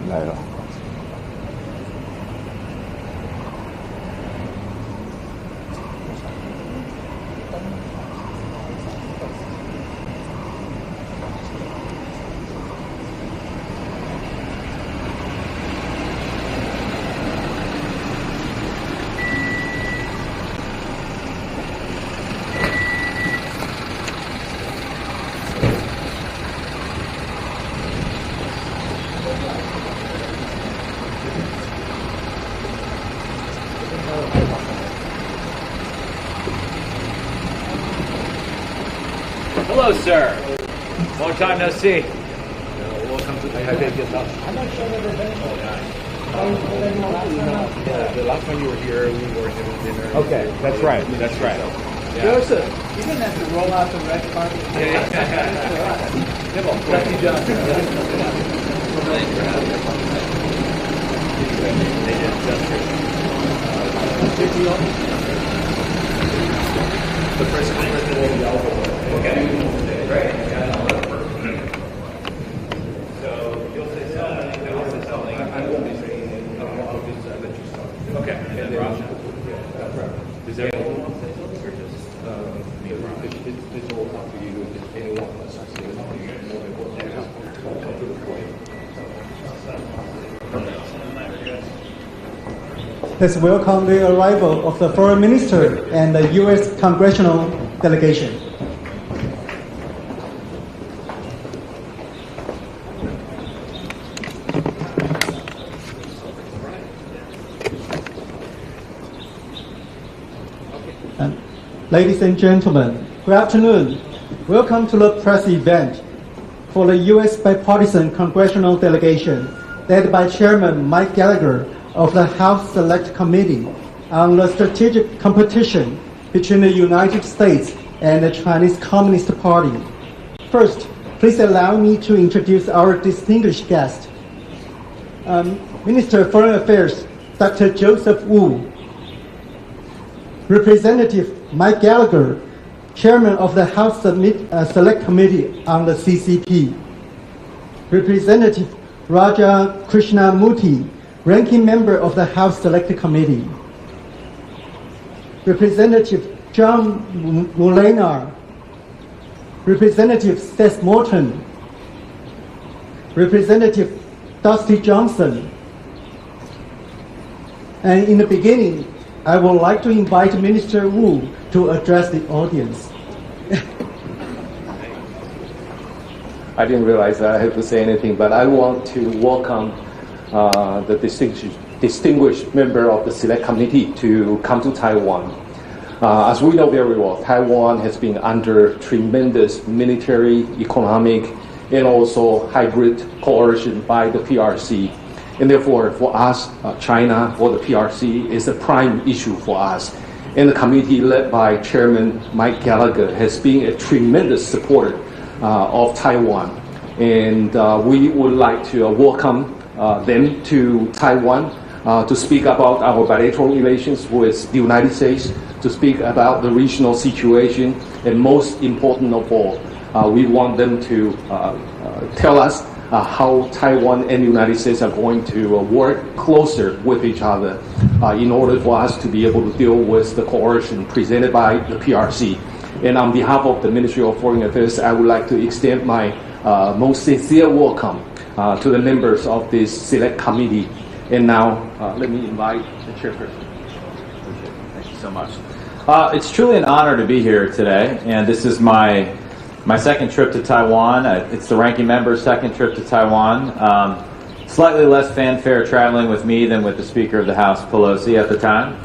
来了。Hello, sir. Long time no see. Welcome to Taipei. I'm not sure whether the last time you were here, we were having dinner. Okay, that's right. That's right. Joseph, you didn't have to roll out the red carpet. Lucky John. The president will be over. Okay, great. So you'll say something, and I'll say something. I won't be saying anything. I'll just let you start. Okay, and then Roger. That's right. Does everyone want to say something, or just me and Roger? It's all up to you. If anyone wants to say something, you're more than welcome to come to the point. Let's welcome the arrival of the Foreign Minister and the U.S. Congressional Delegation. Ladies and gentlemen, good afternoon. Welcome to the press event for the U.S. Bipartisan Congressional Delegation led by Chairman Mike Gallagher of the House Select Committee on the strategic competition between the United States and the Chinese Communist Party. First, please allow me to introduce our distinguished guest, Minister of Foreign Affairs, Dr. Joseph Wu, Representative Mike Gallagher, Chairman of the House Select Committee on the CCP, Representative Raja Krishnamurthy, Ranking Member of the House Select Committee, Representative John Mullenar, Representative Seth Morton, Representative Dusty Johnson. And in the beginning, I would like to invite Minister Wu to address the audience. I didn't realize I had to say anything, but I want to welcome the distinguished member of the Select Committee to come to Taiwan. As we know very well, Taiwan has been under tremendous military, economic, and also hybrid coercion by the PRC. And therefore, for us, China or the PRC is a prime issue for us. And the committee led by Chairman Mike Gallagher has been a tremendous supporter of Taiwan. And we would like to welcome them to Taiwan to speak about our bilateral relations with the United States, to speak about the regional situation, and most important of all, we want them to tell us how Taiwan and the United States are going to work closer with each other in order for us to be able to deal with the coercion presented by the PRC. And on behalf of the Ministry of Foreign Affairs, I would like to extend my most sincere welcome to the members of this Select Committee. And now, let me invite the chairperson. Thank you so much. It's truly an honor to be here today, and this is my second trip to Taiwan. It's the ranking member's second trip to Taiwan. Slightly less fanfare traveling with me than with the Speaker of the House, Pelosi, at the time.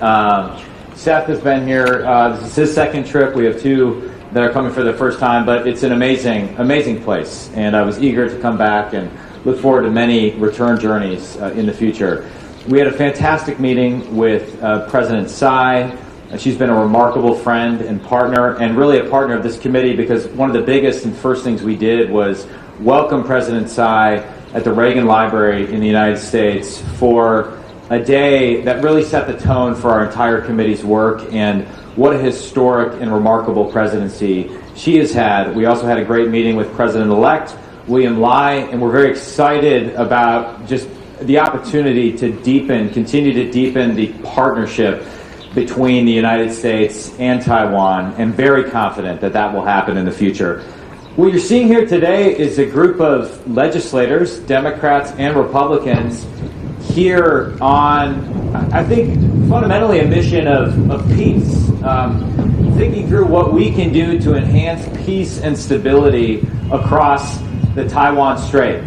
Seth has been here. This is his second trip. We have two that are coming for the first time, but it's an amazing, amazing place, and I was eager to come back and look forward to many return journeys in the future. We had a fantastic meeting with President Tsai. She's been a remarkable friend and partner, and really a partner of this committee, because one of the biggest and first things we did was welcome President Tsai at the Reagan Library in the United States for a day that really set the tone for our entire committee's work, and what a historic and remarkable presidency she has had. We also had a great meeting with President-elect William Lai, and we're very excited about just the opportunity to continue to deepen the partnership between the United States and Taiwan, and very confident that that will happen in the future. What you're seeing here today is a group of legislators, Democrats and Republicans, here on, I think, fundamentally a mission of peace, thinking through what we can do to enhance peace and stability across the Taiwan Strait.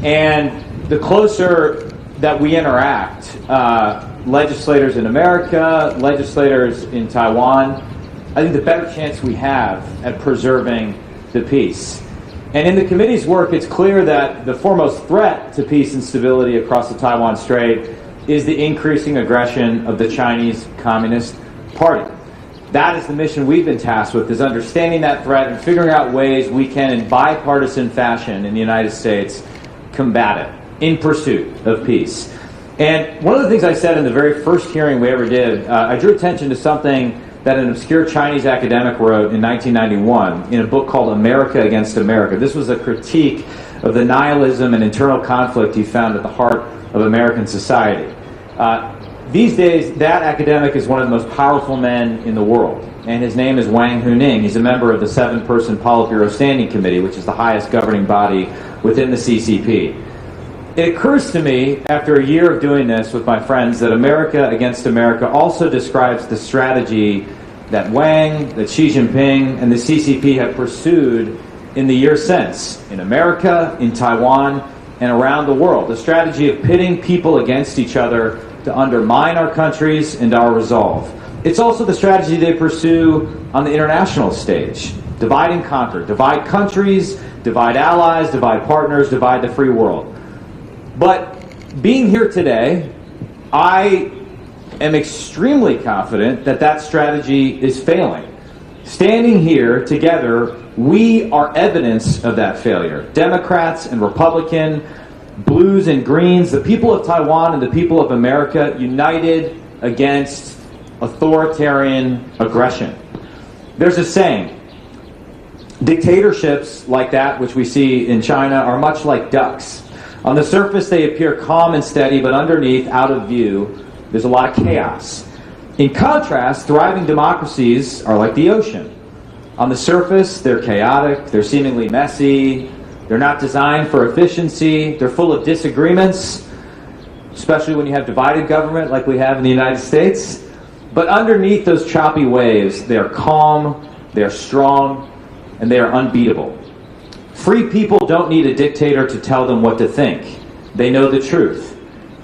And the closer that we interact, legislators in America, legislators in Taiwan, I think the better chance we have at preserving the peace. And in the committee's work, it's clear that the foremost threat to peace and stability across the Taiwan Strait is the increasing aggression of the Chinese Communist Party. That is the mission we've been tasked with, is understanding that threat and figuring out ways we can, in bipartisan fashion in the United States, combat it in pursuit of peace. And one of the things I said in the very first hearing we ever did, I drew attention to something that an obscure Chinese academic wrote in 1991 in a book called America Against America. This was a critique of the nihilism and internal conflict he found at the heart of American society. These days, that academic is one of the most powerful men in the world, and his name is Wang Huning. He's a member of the 7-person Politburo Standing Committee, which is the highest governing body within the CCP. It occurs to me, after a year of doing this with my friends, that America Against America also describes the strategy that Wang, that Xi Jinping, and the CCP have pursued in the years since, in America, in Taiwan, and around the world. The strategy of pitting people against each other to undermine our countries and our resolve. It's also the strategy they pursue on the international stage. Divide and conquer. Divide countries, divide allies, divide partners, divide the free world. But being here today, I am extremely confident that that strategy is failing. Standing here together, we are evidence of that failure. Democrats and Republican, blues and greens, the people of Taiwan and the people of America united against authoritarian aggression. There's a saying, dictatorships like that which we see in China are much like ducks. On the surface, they appear calm and steady, but underneath, out of view, there's a lot of chaos. In contrast, thriving democracies are like the ocean. On the surface, they're chaotic, they're seemingly messy, they're not designed for efficiency, they're full of disagreements, especially when you have divided government like we have in the United States. But underneath those choppy waves, they're calm, they're strong, and they are unbeatable. Free people don't need a dictator to tell them what to think. They know the truth.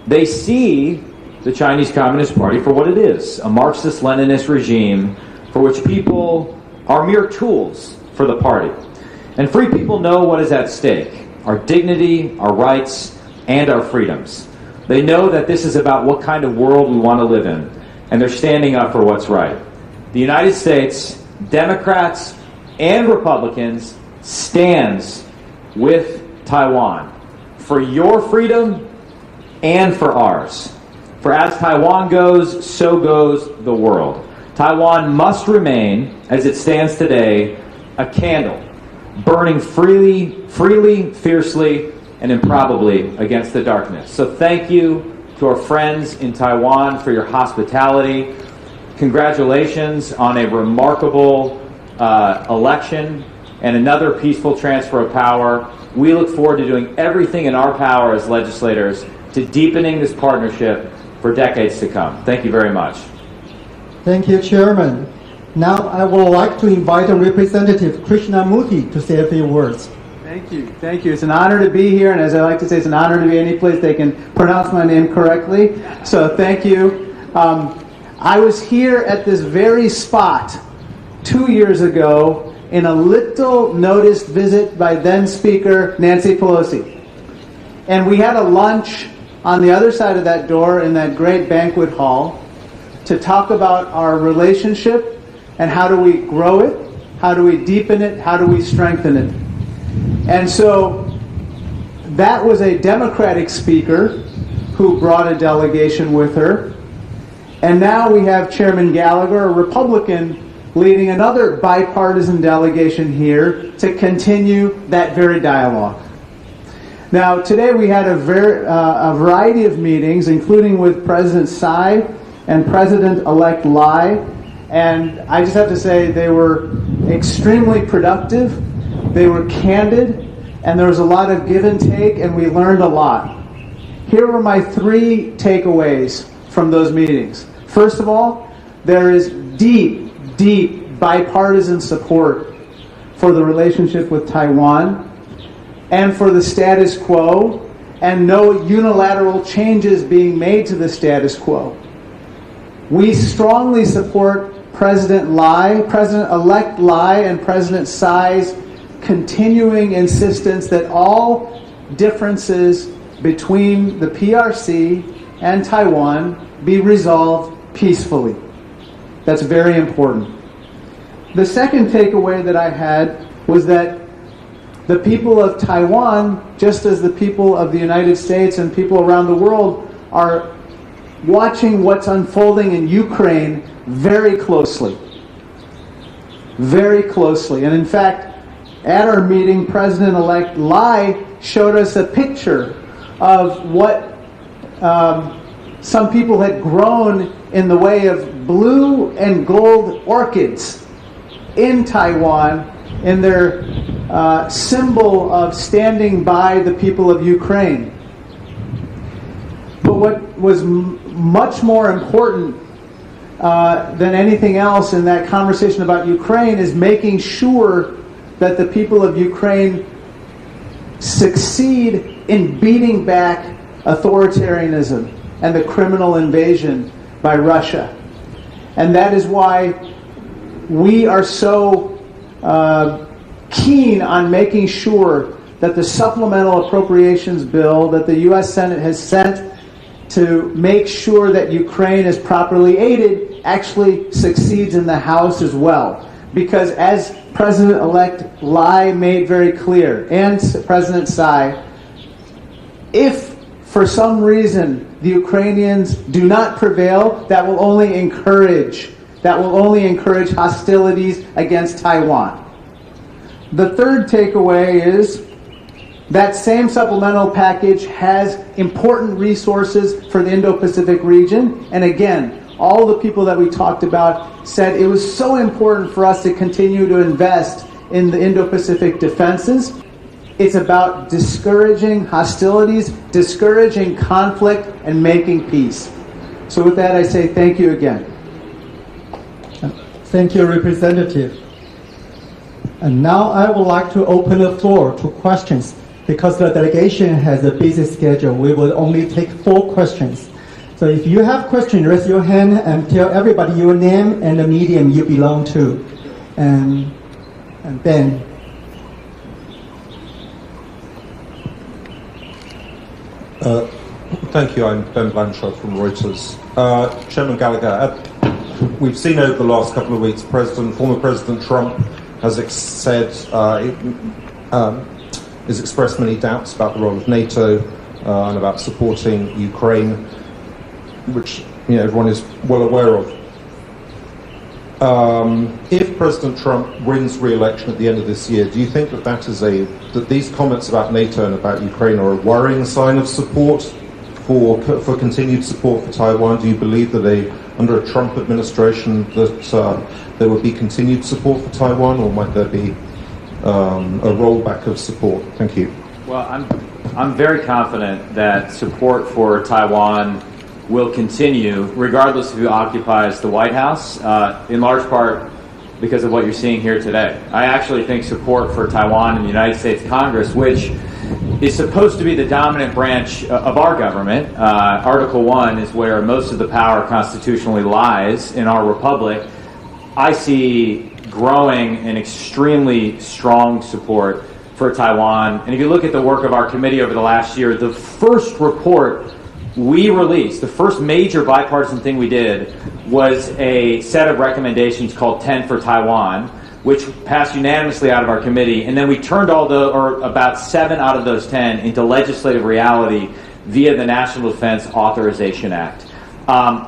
They see the Chinese Communist Party for what it is, a Marxist-Leninist regime for which people are mere tools for the party. And free people know what is at stake, our dignity, our rights, and our freedoms. They know that this is about what kind of world we want to live in, and they're standing up for what's right. The United States, Democrats and Republicans, stands with Taiwan for your freedom and for ours. For as Taiwan goes, so goes the world. Taiwan must remain, as it stands today, a candle, burning freely, fiercely, and improbably against the darkness. So thank you to our friends in Taiwan for your hospitality. Congratulations on a remarkable election and another peaceful transfer of power. We look forward to doing everything in our power as legislators to deepening this partnership for decades to come. Thank you very much. Thank you, Chairman. Now I would like to invite Representative Krishnamurthy to say a few words. Thank you. Thank you. It's an honor to be here, and as I like to say, it's an honor to be any place they can pronounce my name correctly. So thank you. I was here at this very spot 2 years ago in a little noticed visit by then Speaker Nancy Pelosi. And we had a lunch on the other side of that door in that great banquet hall to talk about our relationship and how do we grow it, how do we deepen it, how do we strengthen it. And so that was a Democratic speaker who brought a delegation with her. And now we have Chairman Gallagher, a Republican, leading another bipartisan delegation here to continue that very dialogue. Now, today we had a variety of meetings, including with President Tsai and President-elect Lai, and I just have to say they were extremely productive, they were candid, and there was a lot of give and take, and we learned a lot. Here were my 3 takeaways from those meetings. First of all, there is deep, deep bipartisan support for the relationship with Taiwan and for the status quo, and no unilateral changes being made to the status quo. We strongly support President-elect Lai and President Tsai's continuing insistence that all differences between the PRC and Taiwan be resolved peacefully. That's very important. The second takeaway that I had was that the people of Taiwan, just as the people of the United States and people around the world, are watching what's unfolding in Ukraine very closely. Very closely. And in fact, at our meeting, President-elect Lai showed us a picture of what some people had grown in the way of blue and gold orchids in Taiwan in their symbol of standing by the people of Ukraine. But what was much more important than anything else in that conversation about Ukraine is making sure that the people of Ukraine succeed in beating back authoritarianism and the criminal invasion by Russia. And that is why we are so keen on making sure that the supplemental appropriations bill that the U.S. Senate has sent to make sure that Ukraine is properly aided actually succeeds in the House as well. Because as President-elect Lai made very clear, and President Tsai, if for some reason the Ukrainians do not prevail, that will only encourage hostilities against Taiwan. The third takeaway is that same supplemental package has important resources for the Indo-Pacific region. And again, all the people that we talked about said it was so important for us to continue to invest in the Indo-Pacific defenses. It's about discouraging hostilities, discouraging conflict, and making peace. So with that, I say thank you again. Thank you, Representative. And now I would like to open the floor to questions. Because the delegation has a busy schedule, we will only take 4 questions. So if you have questions, raise your hand and tell everybody your name and the medium you belong to. And Ben. Thank you. I'm Ben Blanchard from Reuters. Chairman Gallagher, we've seen over the last couple of weeks, former President Trump has has expressed many doubts about the role of NATO and about supporting Ukraine, which everyone is well aware of. If President Trump wins re-election at the end of this year, do you think that these comments about NATO and about Ukraine are a worrying sign of support for continued support for Taiwan? Do you believe that under a Trump administration that there would be continued support for Taiwan, or might there be a rollback of support? Thank you. Well, I'm very confident that support for Taiwan will continue regardless of who occupies the White House, in large part because of what you're seeing here today. I actually think support for Taiwan in the United States Congress, which is supposed to be the dominant branch of our government. Article 1 is where most of the power constitutionally lies in our republic. I see growing and extremely strong support for Taiwan. And if you look at the work of our committee over the last year, the first report we released, the first major bipartisan thing we did, was a set of recommendations called 10 for Taiwan, which passed unanimously out of our committee. And then we turned about 7 out of those 10 into legislative reality via the National Defense Authorization Act.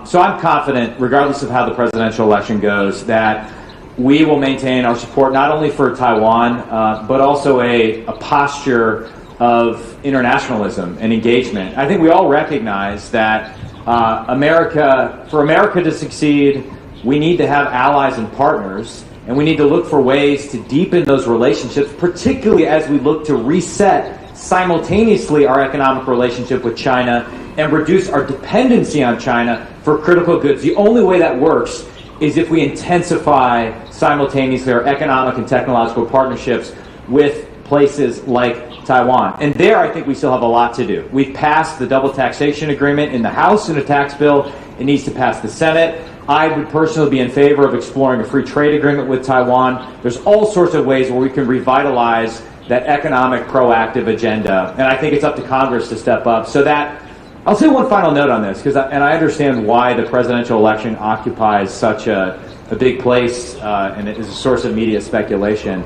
So I'm confident, regardless of how the presidential election goes, that we will maintain our support not only for Taiwan, but also a posture of internationalism and engagement. I think we all recognize that for America to succeed, we need to have allies and partners, and we need to look for ways to deepen those relationships, particularly as we look to reset simultaneously our economic relationship with China and reduce our dependency on China for critical goods. The only way that works is if we intensify simultaneously our economic and technological partnerships with places like Taiwan. And there, I think we still have a lot to do. We've passed the double taxation agreement in the House in a tax bill. It needs to pass the Senate. I would personally be in favor of exploring a free trade agreement with Taiwan. There's all sorts of ways where we can revitalize that economic proactive agenda. And I think it's up to Congress to step up so that I'll say one final note on this, and I understand why the presidential election occupies such a big place and it is a source of media speculation.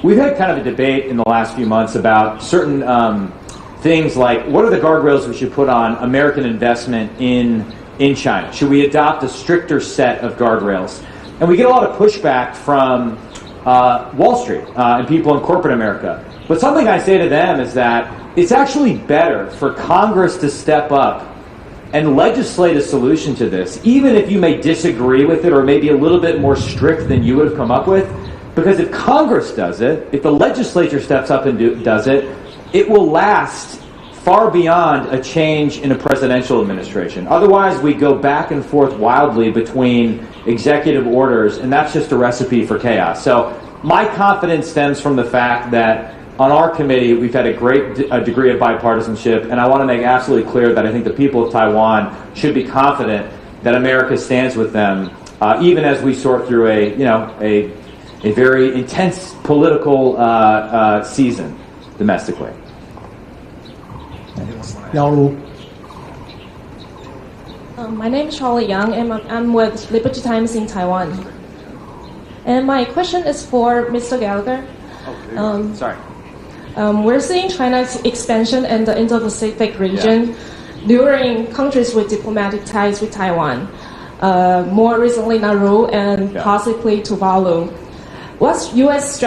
We've had kind of a debate in the last few months about certain things like what are the guardrails we should put on American investment in China? Should we adopt a stricter set of guardrails? And we get a lot of pushback from Wall Street and people in corporate America. But something I say to them is that it's actually better for Congress to step up and legislate a solution to this, even if you may disagree with it or maybe a little bit more strict than you would have come up with. Because if Congress does it, if the legislature steps up and does it, it will last far beyond a change in a presidential administration. Otherwise, we go back and forth wildly between executive orders, and that's just a recipe for chaos. So my confidence stems from the fact that on our committee, we've had a great degree of bipartisanship, and I want to make absolutely clear that I think the people of Taiwan should be confident that America stands with them, even as we sort through a very intense political season domestically. My name is Charlie Yang, and I'm with Liberty Times in Taiwan. And my question is for Mr. Gallagher. Sorry. We're seeing China's expansion in the Indo-Pacific region during countries with diplomatic ties with Taiwan. More recently, Nauru and possibly Tuvalu. What's U.S.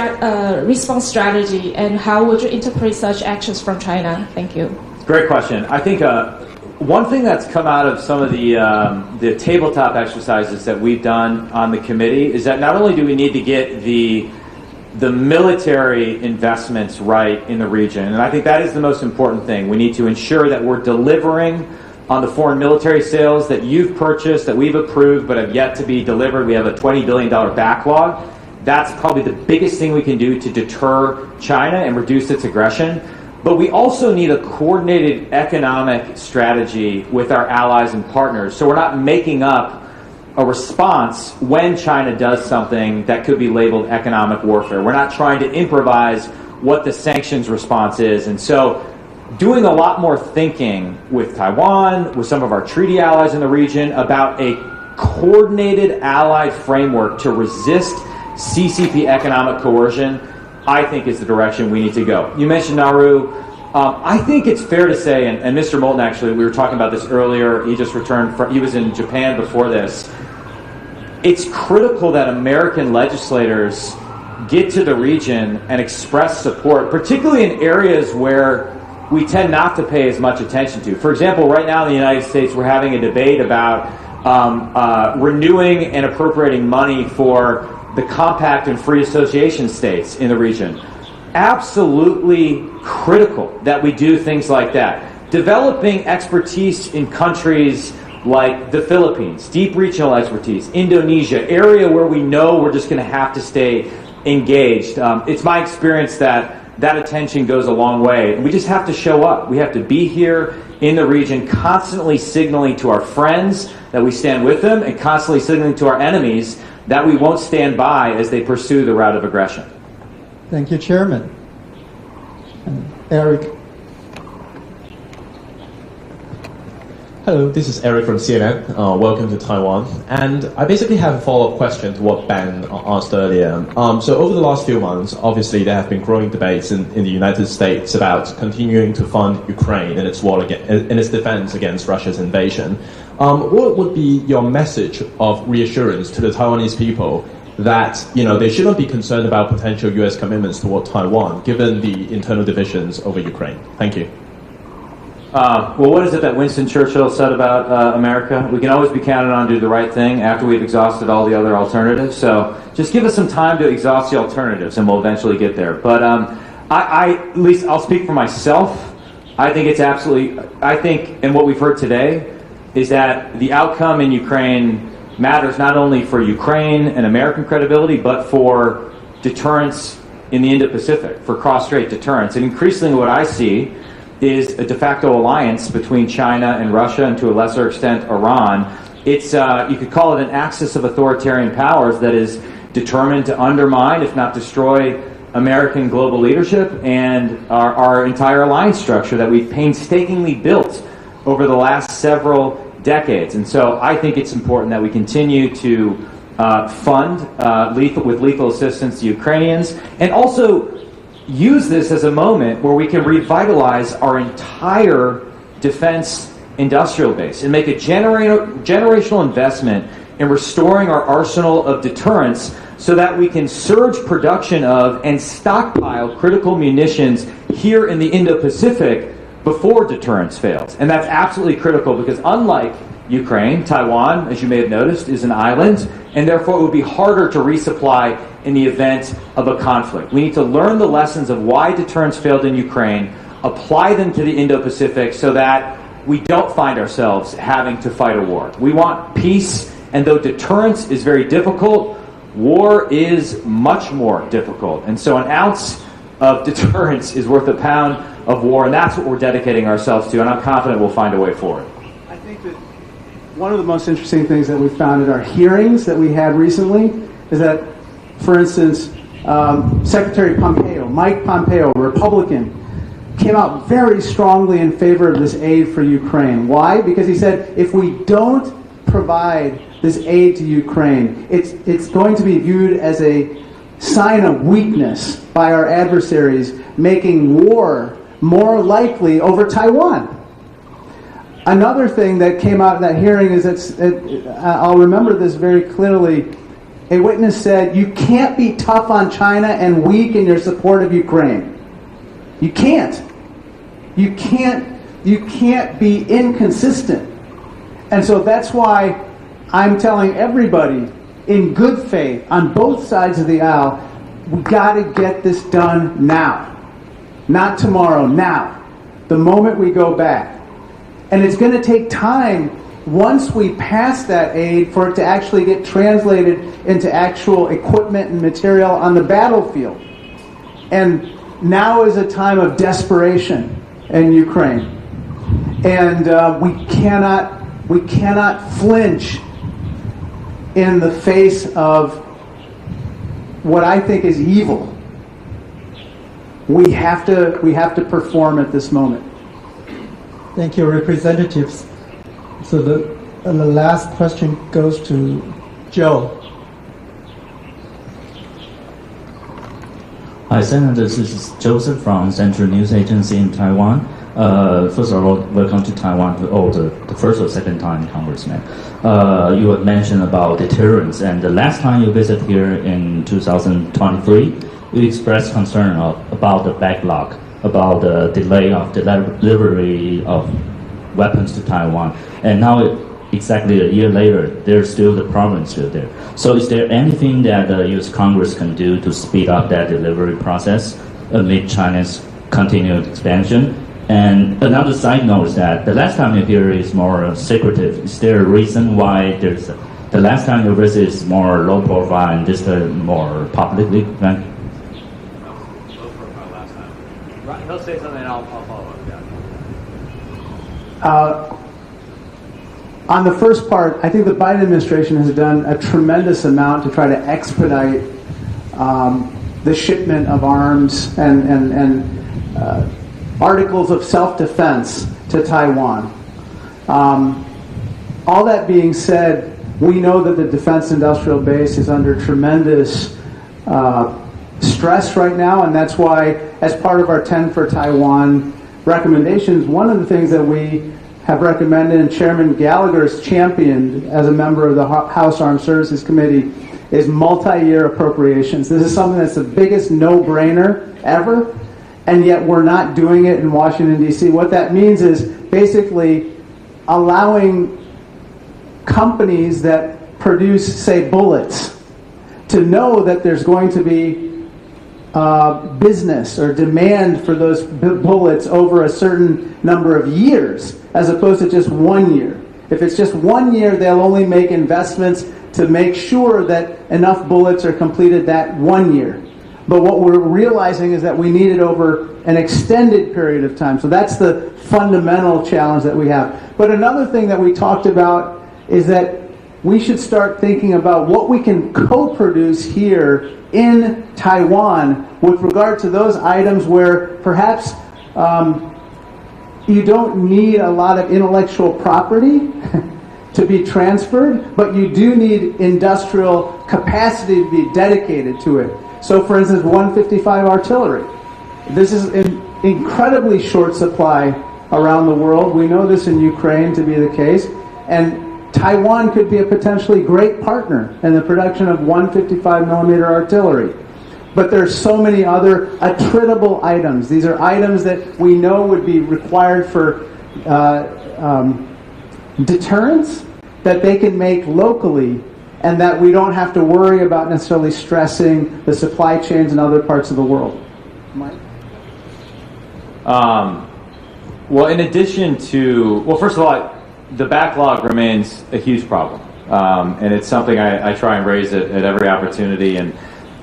response strategy, and how would you interpret such actions from China? Thank you. Great question. I think one thing that's come out of some of the tabletop exercises that we've done on the committee is that not only do we need to get the military investments right in the region, and I think that is the most important thing. We need to ensure that we're delivering on the foreign military sales that you've purchased, that we've approved, but have yet to be delivered. We have a $20 billion backlog. That's probably the biggest thing we can do to deter China and reduce its aggression. But we also need a coordinated economic strategy with our allies and partners, so we're not making up a response when China does something that could be labeled economic warfare. We're not trying to improvise what the sanctions response is. And so doing a lot more thinking with Taiwan, with some of our treaty allies in the region, about a coordinated allied framework to resist CCP economic coercion, I think is the direction we need to go. You mentioned Nauru. I think it's fair to say, and Mr. Moulton actually, we were talking about this earlier, he just returned from, he was in Japan before this. It's critical that American legislators get to the region and express support, particularly in areas where we tend not to pay as much attention to. For example, right now in the United States, we're having a debate about renewing and appropriating money for the compact and free association states in the region. Absolutely critical that we do things like that. Developing expertise in countries like the Philippines, deep regional expertise, Indonesia, area where we know we're just going to have to stay engaged. It's my experience that attention goes a long way. And we just have to show up. We have to be here in the region, constantly signaling to our friends that we stand with them, and constantly signaling to our enemies that we won't stand by as they pursue the route of aggression. Thank you, Chairman. Eric. Hello, this is Eric from CNN. Welcome to Taiwan. And I basically have a follow-up question to what Ben asked earlier. So over the last few months, obviously there have been growing debates in the United States about continuing to fund Ukraine in its war in its defense against Russia's invasion. What would be your message of reassurance to the Taiwanese people that they shouldn't be concerned about potential U.S. commitments toward Taiwan, given the internal divisions over Ukraine? Thank you. Well, what is it that Winston Churchill said about America? We can always be counted on to do the right thing after we've exhausted all the other alternatives. So just give us some time to exhaust the alternatives, and we'll eventually get there. But at least I'll speak for myself. I think and what we've heard today is that the outcome in Ukraine matters not only for Ukraine and American credibility, but for deterrence in the Indo-Pacific, for cross-strait deterrence. And increasingly what I see is a de facto alliance between China and Russia, and to a lesser extent Iran. It's you could call it an axis of authoritarian powers that is determined to undermine, if not destroy, American global leadership and our entire alliance structure that we've painstakingly built over the last several decades. And so I think it's important that we continue to fund with lethal assistance to Ukrainians, and also use this as a moment where we can revitalize our entire defense industrial base and make a generational investment in restoring our arsenal of deterrence so that we can surge production of and stockpile critical munitions here in the Indo-Pacific before deterrence fails. And that's absolutely critical because unlike Ukraine, Taiwan, as you may have noticed, is an island, and therefore it would be harder to resupply in the event of a conflict. We need to learn the lessons of why deterrence failed in Ukraine, apply them to the Indo-Pacific so that we don't find ourselves having to fight a war. We want peace, and though deterrence is very difficult, war is much more difficult. And so an ounce of deterrence is worth a pound of war, and that's what we're dedicating ourselves to, and I'm confident we'll find a way forward. I think that one of the most interesting things that we found at our hearings that we had recently is that, for instance, Secretary Pompeo, Mike Pompeo, Republican, came out very strongly in favor of this aid for Ukraine. Why? Because he said if we don't provide this aid to Ukraine, it's going to be viewed as a sign of weakness by our adversaries, making war more likely over Taiwan. Another thing that came out in that hearing is I'll remember this very clearly. A witness said, you can't be tough on China and weak in your support of Ukraine. You can't. You can't be inconsistent. And so that's why I'm telling everybody in good faith on both sides of the aisle, we got to get this done now. Not tomorrow, now. The moment we go back. And it's going to take time once we pass that aid for it to actually get translated into actual equipment and material on the battlefield. And now is a time of desperation in Ukraine. And we cannot flinch in the face of what I think is evil. We have to perform at this moment. Thank you, representatives. So the last question goes to Joe. Hi, Senator. This is Joseph from Central News Agency in Taiwan. First of all, welcome to Taiwan to all the first or second time Congressman. You had mentioned about deterrence, and the last time you visited here in 2023, you expressed concern about the backlog, about the delay of the delivery of weapons to Taiwan. And now, exactly a year later, there's still the problem still there. So is there anything that the U.S. Congress can do to speed up that delivery process amid China's continued expansion? And another side note is that the last time you here is more secretive. Is there a reason why the last time you visit is more low profile and this time more publicly? Right? He'll say something and I'll follow up. On the first part, I think the Biden administration has done a tremendous amount to try to expedite the shipment of arms and articles of self-defense to Taiwan. All that being said, we know that the defense industrial base is under tremendous stress right now, and that's why, as part of our 10 for Taiwan recommendations, one of the things that we have recommended and Chairman Gallagher has championed as a member of the House Armed Services Committee is multi-year appropriations. This is something that's the biggest no-brainer ever, and yet we're not doing it in Washington, D.C. What that means is basically allowing companies that produce, say, bullets, to know that there's going to be business or demand for those bullets over a certain number of years, as opposed to just 1 year. If it's just 1 year, they'll only make investments to make sure that enough bullets are completed that 1 year. But what we're realizing is that we need it over an extended period of time. So that's the fundamental challenge that we have. But another thing that we talked about is that we should start thinking about what we can co-produce here in Taiwan with regard to those items where perhaps you don't need a lot of intellectual property to be transferred, but you do need industrial capacity to be dedicated to it. So for instance, 155 artillery. This is in incredibly short supply around the world. We know this in Ukraine to be the case. And Taiwan could be a potentially great partner in the production of 155 millimeter artillery. But there's so many other attritable items. These are items that we know would be required for deterrence that they can make locally, and that we don't have to worry about necessarily stressing the supply chains in other parts of the world. Mike? Well, in addition to, well, first of all, the backlog remains a huge problem, and it's something I try and raise at every opportunity, and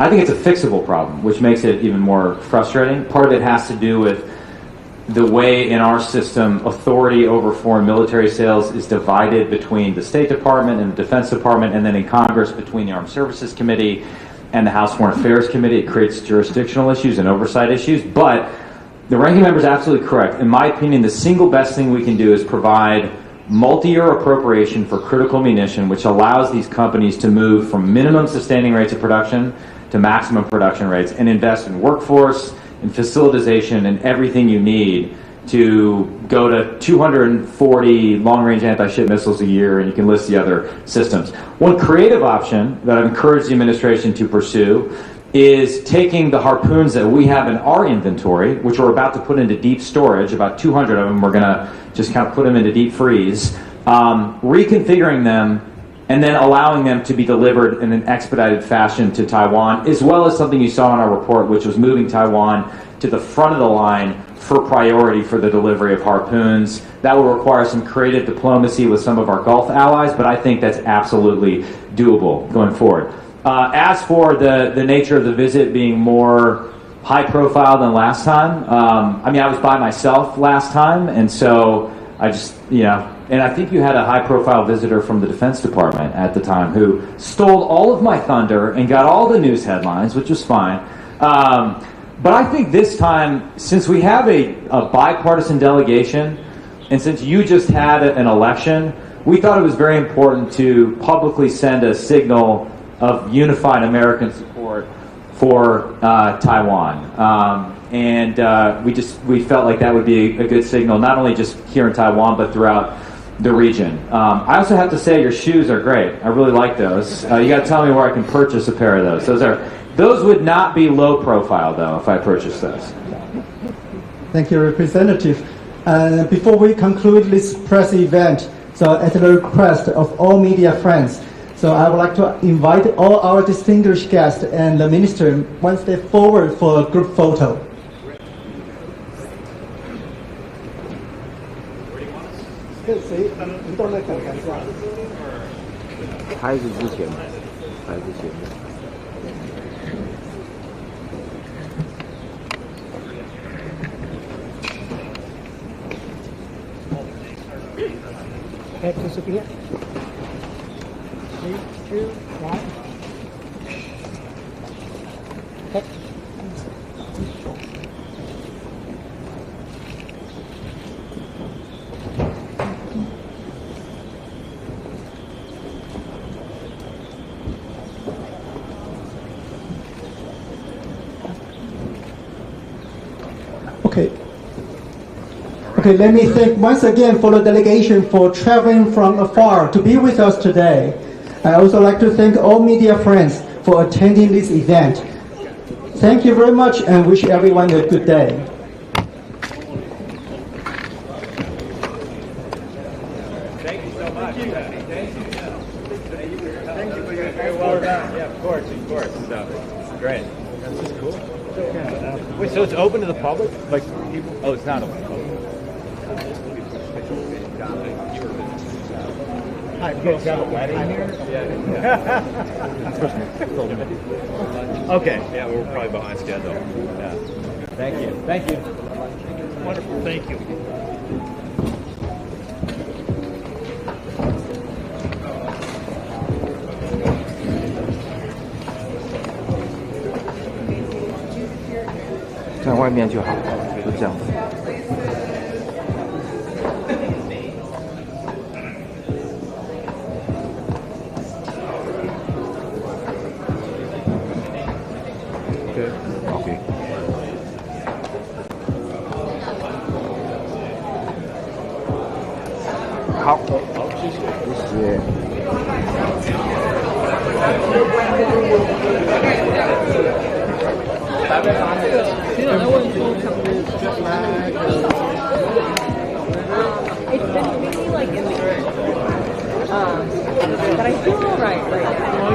I think it's a fixable problem, which makes it even more frustrating. Part of it has to do with the way in our system authority over foreign military sales is divided between the State Department and the Defense Department, and then in Congress between the Armed Services Committee and the House Foreign Affairs Committee. It creates jurisdictional issues and oversight issues, but the ranking member is absolutely correct. In my opinion, the single best thing we can do is provide multi-year appropriation for critical munition, which allows these companies to move from minimum sustaining rates of production to maximum production rates and invest in workforce, in facilitization, and everything you need to go to 240 long-range anti-ship missiles a year, and you can list the other systems. One creative option that I've encouraged the administration to pursue is taking the harpoons that we have in our inventory, which we're about to put into deep storage, about 200 of them, we're going to just kind of put them into deep freeze, reconfiguring them, and then allowing them to be delivered in an expedited fashion to Taiwan, as well as something you saw in our report, which was moving Taiwan to the front of the line for priority for the delivery of harpoons. That will require some creative diplomacy with some of our Gulf allies, but I think that's absolutely doable going forward. As for the nature of the visit being more high profile than last time, I mean, I was by myself last time, and so I just, you know, and I think you had a high profile visitor from the Defense Department at the time who stole all of my thunder and got all the news headlines, which was fine. But I think this time, since we have a bipartisan delegation, and since you just had an election, we thought it was very important to publicly send a signal of unified American support for Taiwan. And we felt like that would be a good signal, not only just here in Taiwan, but throughout the region. I also have to say your shoes are great. I really like those. You got to tell me where I can purchase a pair of those. Those would not be low profile, though, if I purchased those. Thank you, Representative. Before we conclude this press event, so at the request of all media friends, so I would like to invite all our distinguished guests and the minister one step forward for a group photo. Head to Sophia. 3, 2, 1. Head. Okay, let me thank once again for the delegation for traveling from afar to be with us today. I also like to thank all media friends for attending this event. Thank you very much and wish everyone a good day. Thank you so much. Thank you. Thank you for your very well done. Yeah, of course. So, great. This is cool. Wait, so it's open to the public? Like people? Oh, it's not open. Hi, you guys got a wedding here? Yeah. Okay. Yeah, we're probably behind schedule. Yeah. Thank you. Wonderful. Thank you. 在外面就好，就这样子。OK。好，谢谢。其实我在问说，just like it's been really like in the but I feel alright right now.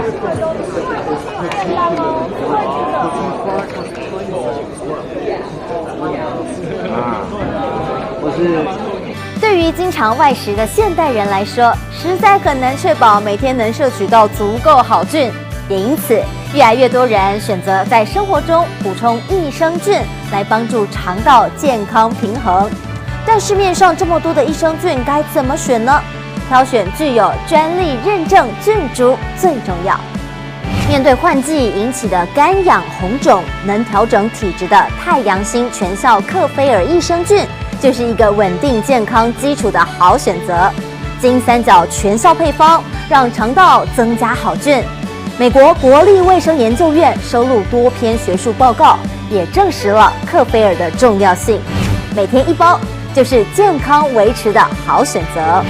对于经常外食的现代人来说，实在很难确保每天能摄取到足够好菌，也因此越来越多人选择在生活中补充益生菌来帮助肠道健康平衡。但市面上这么多的益生菌该怎么选呢？挑选具有专利认证菌株最重要。面对换季引起的干痒红肿，能调整体质的太阳星全效克菲尔益生菌就是一个稳定健康基础的好选择。金三角全效配方让肠道增加好菌。美国国立卫生研究院收录多篇学术报告，也证实了克菲尔的重要性。每天1包就是健康维持的好选择。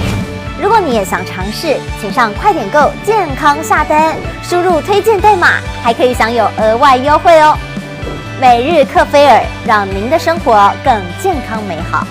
如果你也想尝试，请上快点购健康下单，输入推荐代码，还可以享有额外优惠哦。每日克菲尔，让您的生活更健康美好。